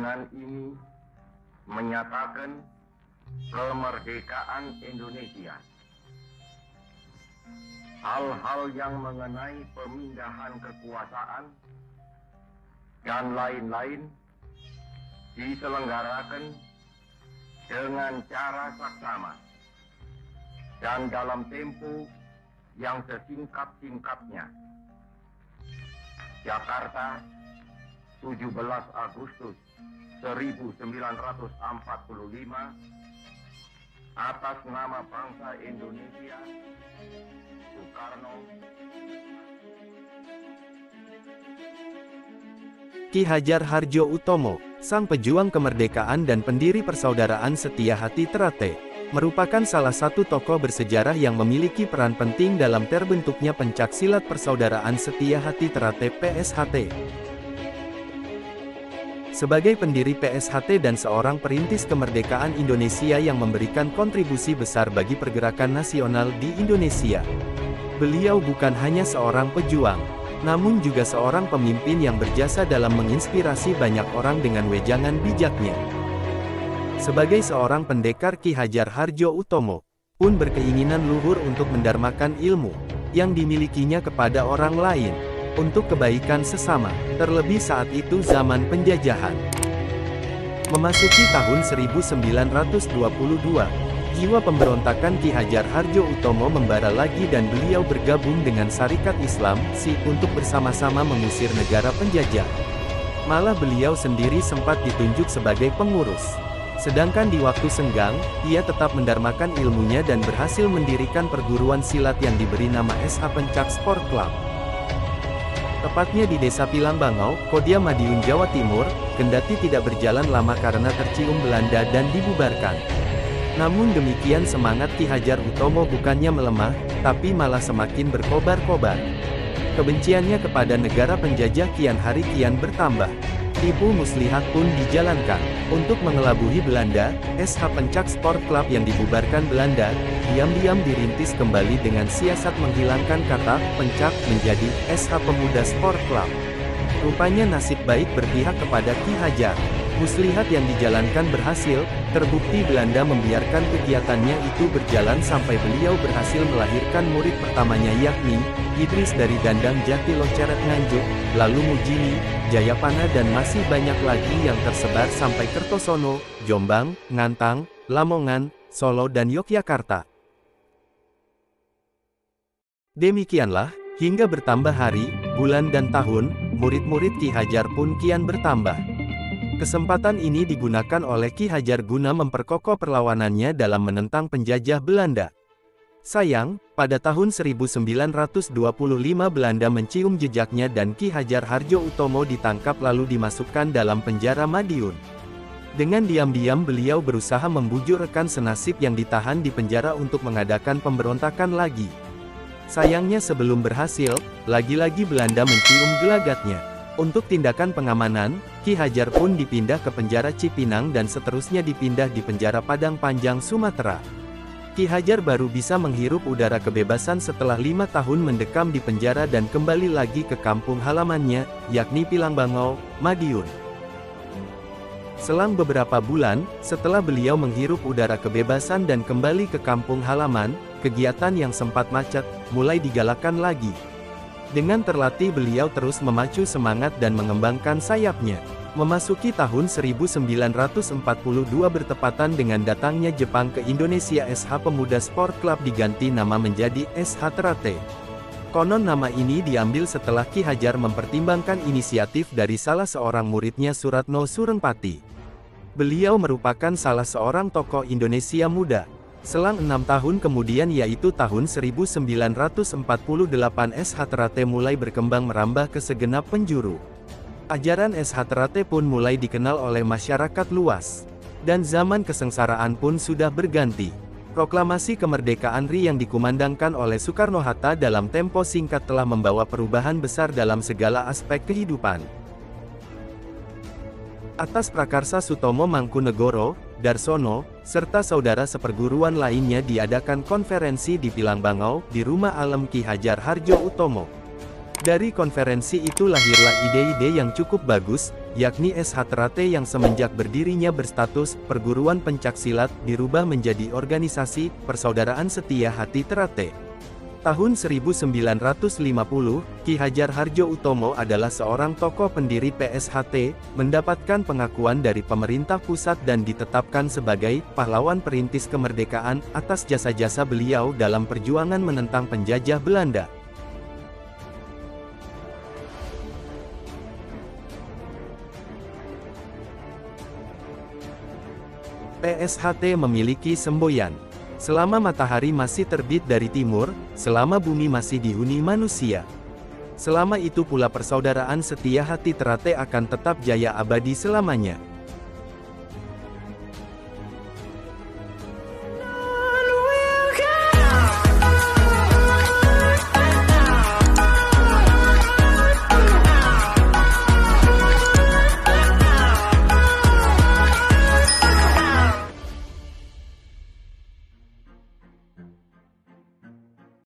Dengan ini menyatakan kemerdekaan Indonesia. Hal-hal yang mengenai pemindahan kekuasaan dan lain-lain diselenggarakan dengan cara saksama dan dalam tempo yang sesingkat-singkatnya. Jakarta, 17 Agustus 1945, atas nama bangsa Indonesia, Soekarno. Ki Hajar Hardjo Utomo, sang pejuang kemerdekaan dan pendiri Persaudaraan Setia Hati Ternate, merupakan salah satu tokoh bersejarah yang memiliki peran penting dalam terbentuknya pencaksilat Persaudaraan Setia Hati Ternate (PSHT). Sebagai pendiri PSHT dan seorang perintis kemerdekaan Indonesia yang memberikan kontribusi besar bagi pergerakan nasional di Indonesia, beliau bukan hanya seorang pejuang, namun juga seorang pemimpin yang berjasa dalam menginspirasi banyak orang dengan wejangan bijaknya. Sebagai seorang pendekar, Ki Hajar Hardjo Utomo pun berkeinginan luhur untuk mendarmakan ilmu yang dimilikinya kepada orang lain, untuk kebaikan sesama, terlebih saat itu zaman penjajahan. Memasuki tahun 1922, jiwa pemberontakan Ki Hajar Hardjo Utomo membara lagi dan beliau bergabung dengan Syarikat Islam (SI) untuk bersama-sama mengusir negara penjajah. Malah beliau sendiri sempat ditunjuk sebagai pengurus. Sedangkan di waktu senggang, ia tetap mendarmakan ilmunya dan berhasil mendirikan perguruan silat yang diberi nama SH Pencak Sport Club. Tepatnya di Desa Pilangbangau, Kodia Madiun, Jawa Timur, kendati tidak berjalan lama karena tercium Belanda dan dibubarkan. Namun demikian semangat Ki Hajar Utomo bukannya melemah, tapi malah semakin berkobar-kobar. Kebenciannya kepada negara penjajah kian hari kian bertambah. Tipu muslihat pun dijalankan. Untuk mengelabui Belanda, SH Pencak Sport Club yang dibubarkan Belanda, diam-diam dirintis kembali dengan siasat menghilangkan kata pencak menjadi SH Pemuda Sport Club. Rupanya nasib baik berpihak kepada Ki Hajar. Muslihat yang dijalankan berhasil, terbukti Belanda membiarkan kegiatannya itu berjalan sampai beliau berhasil melahirkan murid pertamanya yakni Idris dari Dandang Jati Loceret Nganjuk, lalu Mujini, Jayapana dan masih banyak lagi yang tersebar sampai Kertosono, Jombang, Ngantang, Lamongan, Solo dan Yogyakarta. Demikianlah, hingga bertambah hari, bulan dan tahun, murid-murid Ki Hajar pun kian bertambah. Kesempatan ini digunakan oleh Ki Hajar guna memperkokoh perlawanannya dalam menentang penjajah Belanda. Sayang, pada tahun 1925 Belanda mencium jejaknya dan Ki Hajar Hardjo Utomo ditangkap lalu dimasukkan dalam penjara Madiun. Dengan diam-diam beliau berusaha membujuk rekan senasib yang ditahan di penjara untuk mengadakan pemberontakan lagi. Sayangnya sebelum berhasil, lagi-lagi Belanda mencium gelagatnya. Untuk tindakan pengamanan, Ki Hajar pun dipindah ke penjara Cipinang dan seterusnya dipindah di penjara Padang Panjang, Sumatera. Ki Hajar baru bisa menghirup udara kebebasan setelah 5 tahun mendekam di penjara dan kembali lagi ke kampung halamannya, yakni Pilangbangau, Madiun. Selang beberapa bulan, setelah beliau menghirup udara kebebasan dan kembali ke kampung halaman, kegiatan yang sempat macet, mulai digalakkan lagi. Dengan terlatih beliau terus memacu semangat dan mengembangkan sayapnya. Memasuki tahun 1942 bertepatan dengan datangnya Jepang ke Indonesia, SH Pemuda Sport Club diganti nama menjadi SH Ternate. Konon nama ini diambil setelah Ki Hajar mempertimbangkan inisiatif dari salah seorang muridnya Suratno Surengpati. Beliau merupakan salah seorang tokoh Indonesia muda. Selang 6 tahun kemudian yaitu tahun 1948 SH Ternate mulai berkembang merambah ke segenap penjuru. Ajaran SH Ternate pun mulai dikenal oleh masyarakat luas. Dan zaman kesengsaraan pun sudah berganti. Proklamasi kemerdekaan RI yang dikumandangkan oleh Soekarno-Hatta dalam tempo singkat telah membawa perubahan besar dalam segala aspek kehidupan. Atas prakarsa Sutomo Mangkunegoro, Darsono, serta saudara seperguruan lainnya diadakan konferensi di Pilangbangau, di Rumah Alam Ki Hajar Hardjo Utomo. Dari konferensi itu lahirlah ide-ide yang cukup bagus, yakni SH Ternate yang semenjak berdirinya berstatus perguruan pencaksilat dirubah menjadi organisasi Persaudaraan Setia Hati Ternate. Tahun 1950, Ki Hajar Hardjo Utomo adalah seorang tokoh pendiri PSHT, mendapatkan pengakuan dari pemerintah pusat dan ditetapkan sebagai pahlawan perintis kemerdekaan atas jasa-jasa beliau dalam perjuangan menentang penjajah Belanda. PSHT memiliki semboyan. Selama matahari masih terbit dari timur, selama bumi masih dihuni manusia. Selama itu pula persaudaraan setia hati Ternate akan tetap jaya abadi selamanya.